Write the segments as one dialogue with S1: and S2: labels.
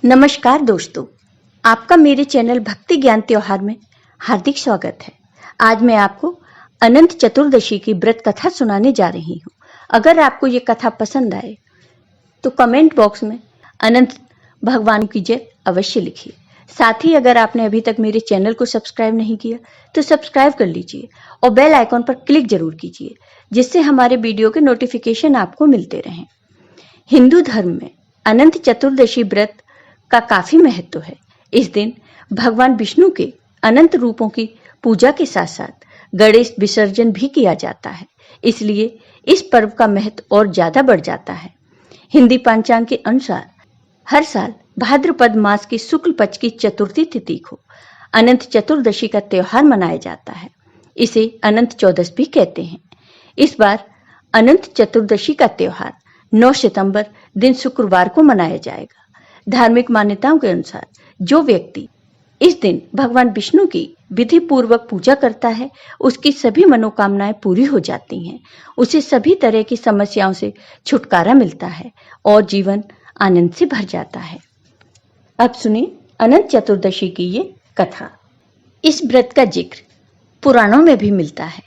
S1: नमस्कार दोस्तों, आपका मेरे चैनल भक्ति ज्ञान त्योहार में हार्दिक स्वागत है। आज मैं आपको अनंत चतुर्दशी की व्रत कथा सुनाने जा रही हूँ। अगर आपको ये कथा पसंद आए तो कमेंट बॉक्स में अनंत भगवान की जय अवश्य लिखिए। साथ ही अगर आपने अभी तक मेरे चैनल को सब्सक्राइब नहीं किया तो सब्सक्राइब कर लीजिए और बेल आइकॉन पर क्लिक जरूर कीजिए, जिससे हमारे वीडियो के नोटिफिकेशन आपको मिलते रहें। हिंदू धर्म में अनंत चतुर्दशी व्रत का काफी महत्व है। इस दिन भगवान विष्णु के अनंत रूपों की पूजा के साथ साथ गणेश विसर्जन भी किया जाता है, इसलिए इस पर्व का महत्व और ज्यादा बढ़ जाता है। हिंदी पंचांग के अनुसार हर साल भाद्रपद मास की शुक्ल पक्ष की चतुर्थी तिथि को अनंत चतुर्दशी का त्योहार मनाया जाता है। इसे अनंत चौदस भी कहते हैं। इस बार अनंत चतुर्दशी का त्योहार 9 सितंबर दिन शुक्रवार को मनाया जाएगा। धार्मिक मान्यताओं के अनुसार जो व्यक्ति इस दिन भगवान विष्णु की विधि पूर्वक पूजा करता है, उसकी सभी मनोकामनाएं पूरी हो जाती हैं। उसे सभी तरह की समस्याओं से छुटकारा मिलता है और जीवन आनंद से भर जाता है। अब सुनिए अनंत चतुर्दशी की ये कथा। इस व्रत का जिक्र पुराणों में भी मिलता है।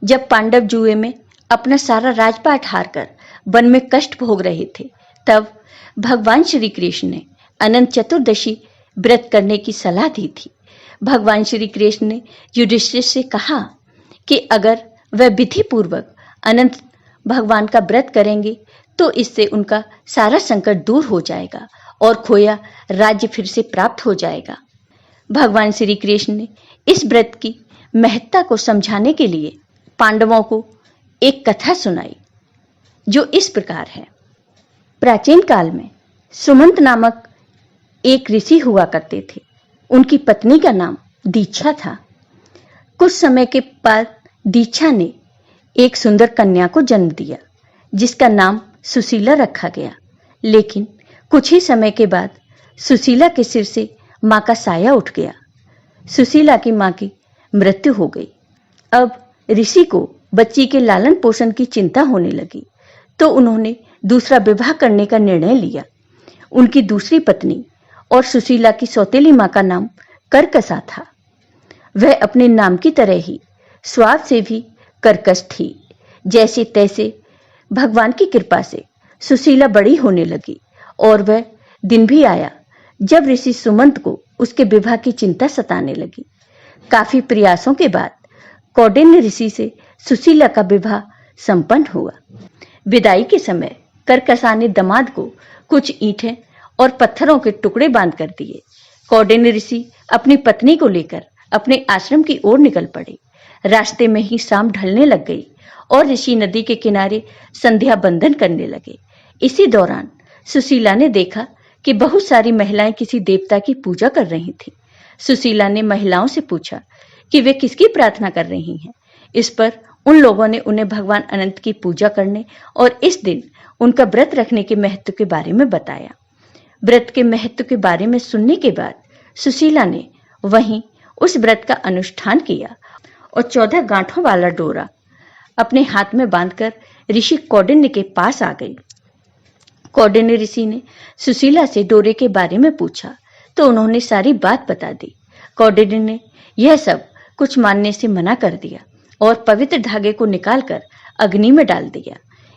S1: जब पांडव जुए में अपना सारा राजपाट हारकर वन में कष्ट भोग रहे थे, तब भगवान श्री कृष्ण ने अनंत चतुर्दशी व्रत करने की सलाह दी थी। भगवान श्री कृष्ण ने युधिष्ठिर से कहा कि अगर वह विधि पूर्वक अनंत भगवान का व्रत करेंगे तो इससे उनका सारा संकट दूर हो जाएगा और खोया राज्य फिर से प्राप्त हो जाएगा। भगवान श्री कृष्ण ने इस व्रत की महत्ता को समझाने के लिए पांडवों को एक कथा सुनाई, जो इस प्रकार है। प्राचीन काल में सुमंत नामक एक ऋषि हुआ करते थे। उनकी पत्नी का नाम दीक्षा था। कुछ समय के बाद दीक्षा ने एक सुंदर कन्या को जन्म दिया, जिसका नाम सुशीला रखा गया। लेकिन कुछ ही समय के बाद सुशीला के सिर से मां का साया उठ गया। सुशीला की मां की मृत्यु हो गई। अब ऋषि को बच्ची के लालन पोषण की चिंता होने लगी, तो उन्होंने दूसरा विवाह करने का निर्णय लिया। उनकी दूसरी पत्नी और सुशीला की सौतेली मां का नाम कर्कशा था। वह अपने नाम की तरह ही स्वभाव से भी कर्कश थी। जैसे तैसे भगवान की कृपा से सुशीला बड़ी होने लगी और वह दिन भी आया जब ऋषि सुमंत को उसके विवाह की चिंता सताने लगी। काफी प्रयासों के बाद कौंडिन्य ऋषि से सुशीला का विवाह संपन्न हुआ। विदाई के समय कर्कशा ने दामाद को कुछ ईंटें और पत्थरों के टुकड़े बांध कर दिए। कौंडिन्य ऋषि अपनी पत्नी को लेकर अपने आश्रम की ओर निकल पड़े। रास्ते में ही शाम ढलने लग गई और ऋषि नदी के किनारे संध्या बंदन करने लगे। इसी दौरान सुशीला ने देखा कि बहुत सारी महिलाएं किसी देवता की पूजा कर रही थीं। सुशीला ने महिलाओं से पूछा कि वे किसकी प्रार्थना कर रही हैं। इस पर उन लोगों ने उन्हें भगवान अनंत की पूजा करने और इस दिन उनका व्रत रखने के महत्व के बारे में बताया। व्रत के महत्व के बारे में सुनने के बाद सुशीला ने वहीं उस व्रत का अनुष्ठान किया और 14 गांठों वाला डोरा अपने हाथ में बांधकर ऋषि कौंडिन्य के पास आ गई। कौंडिन्य ऋषि ने सुशीला से डोरे के बारे में पूछा तो उन्होंने सारी बात बता दी। कौंडिन्य ने यह सब कुछ मानने से मना कर दिया और पवित्र धागे को निकालकर अग्नि में डाल दिया।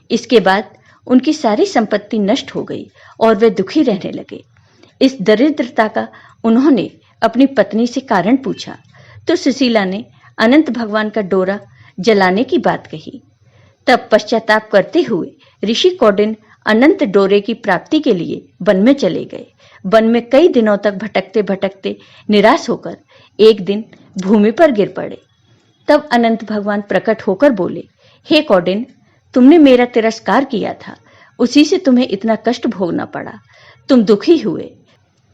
S1: इसके बाद उनकी सारी संपत्ति नष्ट हो गई और वे दुखी रहने लगे। इस दरिद्रता का उन्होंने अपनी पत्नी से कारण पूछा तो सुशीला ने अनंत भगवान का डोरा जलाने की बात कही। तब पश्चाताप करते हुए ऋषि कौंडिन्य अनंत डोरे की प्राप्ति के लिए वन में चले गए। वन में कई दिनों तक भटकते भटकते निराश होकर एक दिन भूमि पर गिर पड़े। तब अनंत भगवान प्रकट होकर बोले, हे कौंडिन्य, तुमने मेरा तिरस्कार किया था, उसी से तुम्हें इतना कष्ट भोगना पड़ा। तुम दुखी हुए,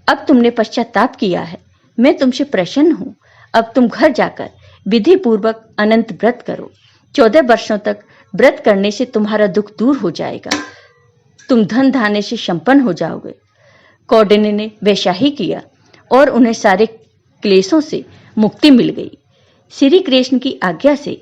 S1: अब तुमने पश्चाताप किया है। मैं तुमसे प्रसन्न हूं। अब तुम घर जाकर विधि पूर्वक अनंत व्रत करो। 14 वर्षों तक व्रत करने से तुम्हारा दुख दूर हो जाएगा। तुम धन धान्य से संपन्न हो जाओगे। कौंडिन्य ने वैसा ही किया और उन्हें सारे क्लेशों से मुक्ति मिल गई। श्री कृष्ण की आज्ञा से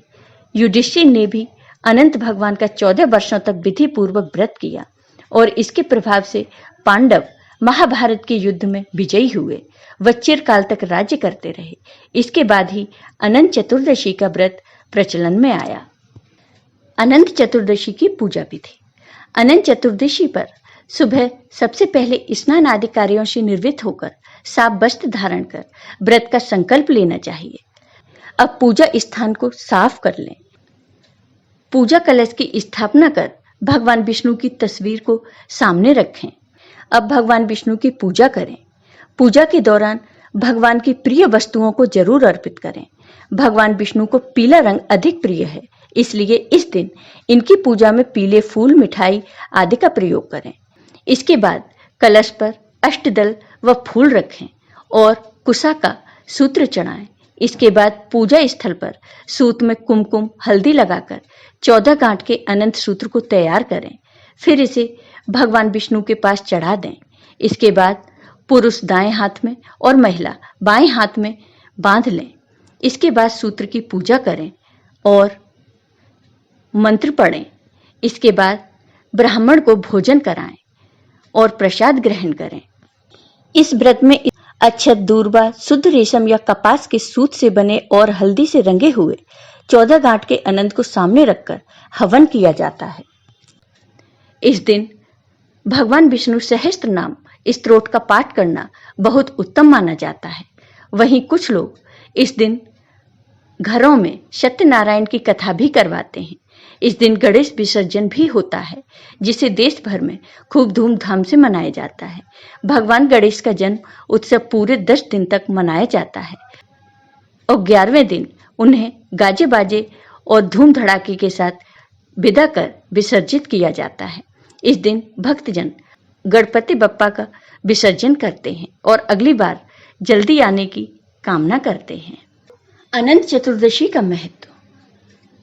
S1: युधिष्ठिर ने भी अनंत भगवान का 14 वर्षों तक विधि पूर्वक व्रत किया और इसके प्रभाव से पांडव महाभारत के युद्ध में विजयी हुए व चिरकाल तक राज्य करते रहे। इसके बाद ही अनंत चतुर्दशी का व्रत प्रचलन में आया। अनंत चतुर्दशी की पूजा विधि। अनंत चतुर्दशी पर सुबह सबसे पहले स्नान आदि कार्यों से निर्वृत्त होकर साफ वस्त्र धारण कर व्रत का संकल्प लेना चाहिए। अब पूजा स्थान को साफ कर लें। पूजा कलश की स्थापना कर भगवान विष्णु की तस्वीर को सामने रखें। अब भगवान विष्णु की पूजा करें। पूजा के दौरान भगवान की प्रिय वस्तुओं को जरूर अर्पित करें। भगवान विष्णु को पीला रंग अधिक प्रिय है, इसलिए इस दिन इनकी पूजा में पीले फूल, मिठाई आदि का प्रयोग करें। इसके बाद कलश पर अष्टदल व फूल रखें और कुशा का सूत्र चढ़ाएं। इसके बाद पूजा स्थल पर सूत में कुमकुम हल्दी लगाकर 14 गांठ के अनंत सूत्र को तैयार करें। फिर इसे भगवान विष्णु के पास चढ़ा दें। इसके बाद पुरुष दाएं हाथ में और महिला बाएं हाथ में बांध लें। इसके बाद सूत्र की पूजा करें और मंत्र पढ़ें। इसके बाद ब्राह्मण को भोजन कराएं और प्रसाद ग्रहण करें। इस व्रत में अक्षत, दूर्वा, शुद्ध रेशम या कपास के सूत से बने और हल्दी से रंगे हुए 14 गांठ के अनंत को सामने रखकर हवन किया जाता है। इस दिन भगवान विष्णु सहस्त्र नाम स्तोत्र का पाठ करना बहुत उत्तम माना जाता है। वहीं कुछ लोग इस दिन घरों में सत्यनारायण की कथा भी करवाते हैं। इस दिन गणेश विसर्जन भी होता है, जिसे देश भर में खूब धूमधाम से मनाया जाता है। भगवान गणेश का जन्म उत्सव पूरे 10 दिन तक मनाया जाता है और 11वें दिन उन्हें गाजे बाजे और धूम धड़ाके के साथ विदा कर विसर्जित किया जाता है। इस दिन भक्तजन गणपति बप्पा का विसर्जन करते हैं और अगली बार जल्दी आने की कामना करते हैं। अनंत चतुर्दशी का महत्व।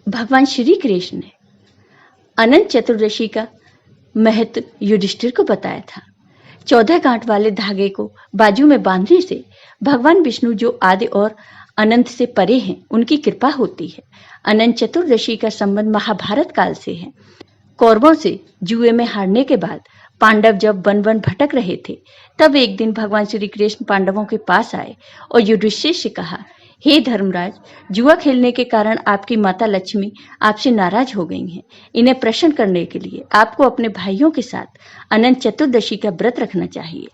S1: भगवान श्री कृष्ण ने अनंत चतुर्दशी का महत्व युधिष्ठिर को बताया था। 14 गांठ वाले धागे को बाजू में बांधने से भगवान विष्णु, जो आदि और अनंत से परे हैं, उनकी कृपा होती है। अनंत चतुर्दशी का संबंध महाभारत काल से है। कौरवों से जुए में हारने के बाद पांडव जब वन वन भटक रहे थे, तब एक दिन भगवान श्री कृष्ण पांडवों के पास आए और युधिष्ठिर से कहा, हे धर्मराज, जुआ खेलने के कारण आपकी माता लक्ष्मी आपसे नाराज हो गई हैं। इन्हें प्रसन्न करने के लिए आपको अपने भाइयों के साथ अनंत चतुर्दशी का व्रत रखना चाहिए।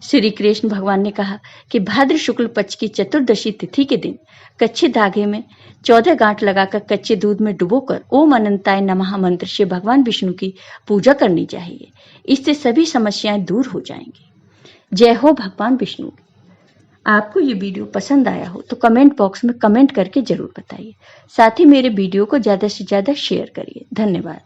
S1: श्री कृष्ण भगवान ने कहा कि भाद्र शुक्ल पक्ष की चतुर्दशी तिथि के दिन कच्चे धागे में 14 गांठ लगाकर कच्चे दूध में डुबोकर ओम अनंताय नमः मंत्र से भगवान विष्णु की पूजा करनी चाहिए। इससे सभी समस्याएं दूर हो जाएंगी। जय हो भगवान विष्णु। आपको ये वीडियो पसंद आया हो तो कमेंट बॉक्स में कमेंट करके जरूर बताइए। साथ ही मेरे वीडियो को ज़्यादा से ज़्यादा शेयर करिए। धन्यवाद।